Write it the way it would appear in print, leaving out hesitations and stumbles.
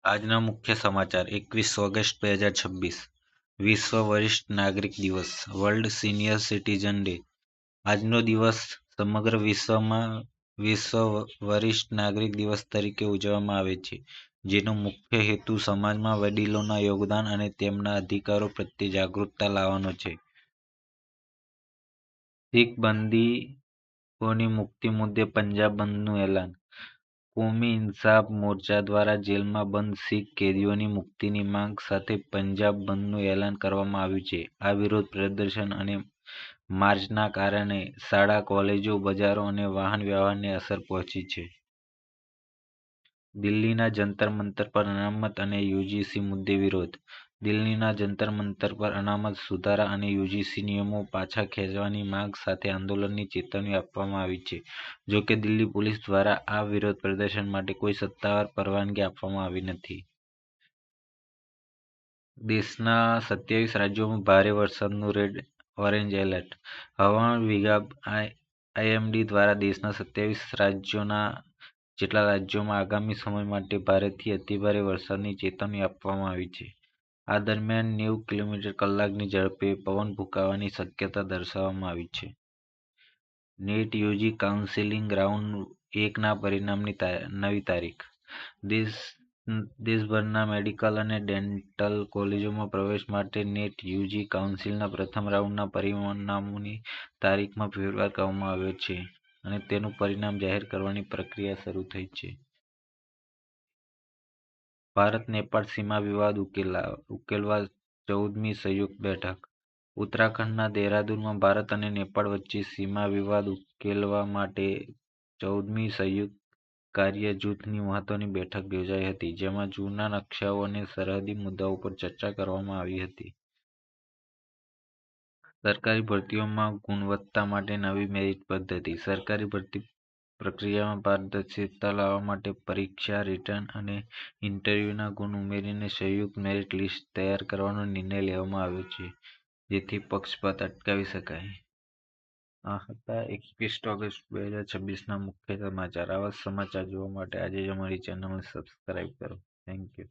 આજના મુખ્ય સમાચાર 21 ઓગસ્ટ 2026 વિશ્વ વરિષ્ઠ નાગરિક દિવસ વર્લ્ડ સિનિયર સિટીઝન ડે। આજનો દિવસ સમગ્ર વિશ્વમાં વિશ્વ વરિષ્ઠ નાગરિક દિવસ તરીકે ઉજવવામાં આવે છે, જેનો મુખ્ય હેતુ સમાજમાં વડીલોના યોગદાન અને તેમના અધિકારો પ્રત્યે જાગૃતતા લાવવાનો છે। શીખ બંદીઓની મુક્તિ મુદ્દે પંજાબ બંધનું એલાન। કોમી ઇન્સાફ મોરચા દ્વારા જેલમાં બંધ શીખ કેદીઓની મુક્તિની માંગ સાથે પંજાબ બંધનું એલાન કરવામાં આવ્યું છે। આ વિરોધ પ્રદર્શન અને માર્ચના કારણે શાળા, કોલેજો, બજારો અને વાહન વ્યવહારને અસર પહોંચી છે। દિલ્હીના જંતર મંતર પર અનામત અને યુજીસી મુદ્દે વિરોધ। દિલ્હીના જંતર મંતર પર અનામત સુધારા અને યુજીસી નિયમો પાછા ખેંચવાની માંગ સાથે આંદોલનની ચેતવણી આપવામાં આવી છે। જો કે દિલ્હી પોલીસ દ્વારા આ વિરોધ પ્રદર્શન માટે કોઈ સત્તાવાર પરવાનગી આપવામાં આવી નથી। દેશના 27 રાજ્યોમાં ભારે વરસાદનું રેડ ઓરેન્જ એલર્ટ। હવામાન વિભાગ આઈએમડી દ્વારા દેશના 27 જેટલા રાજ્યોમાં આગામી સમય માટે ભારેથી અતિભારે વરસાદની ચેતવણી આપવામાં આવી છે। આ દરમિયાન 90 કિલોમીટર કલાકની ઝડપે પવન ફૂંકાવાની શક્યતા દર્શાવવામાં આવી છે। નેટ યુજી કાઉન્સેલિંગ રાઉન્ડ 1ના પરિણામની નવી તારીખ। દેશભરના મેડિકલ અને ડેન્ટલ કોલેજોમાં પ્રવેશ માટે નેટ યુજી કાઉન્સિલના પ્રથમ રાઉન્ડના પરિણામોની તારીખમાં ફેરફાર કરવામાં આવ્યો છે અને તેનું પરિણામ જાહેર કરવાની પ્રક્રિયા શરૂ થઈ છે। ભારત-નેપાળ સીમા વિવાદ ઉકેલવા 14મી સંયુક્ત બેઠક। ઉત્તરાખંડના દેહરાદૂનમાં ભારત અને નેપાળ વચ્ચે સીમા વિવાદ ઉકેલવા માટે 14મી સંયુક્ત કાર્ય જૂથની મહત્વની બેઠક યોજાઈ હતી, જેમાં જૂના નકશાઓ અને સરહદી મુદ્દાઓ પર ચર્ચા કરવામાં આવી હતી। સરકારી ભરતીઓમાં ગુણવત્તા માટે નવી મેરિટ પદ્ધતિ। સરકારી ભરતી પ્રક્રિયામાં પારદર્શિતા લાવવા માટે પરીક્ષા, રિટર્ન અને ઇન્ટરવ્યુના ગુણ ઉમેરીને સંયુક્ત મેરિટ લિસ્ટ તૈયાર કરવાનો નિર્ણય લેવામાં આવ્યો છે, જેથી પક્ષપાત અટકાવી શકાય। આ હતા 21 ઓગસ્ટ 2026ના મુખ્ય સમાચાર। આવા સમાચાર જોવા માટે આજે જ અમારી ચેનલને સબસ્ક્રાઇબ કરો। Thank you.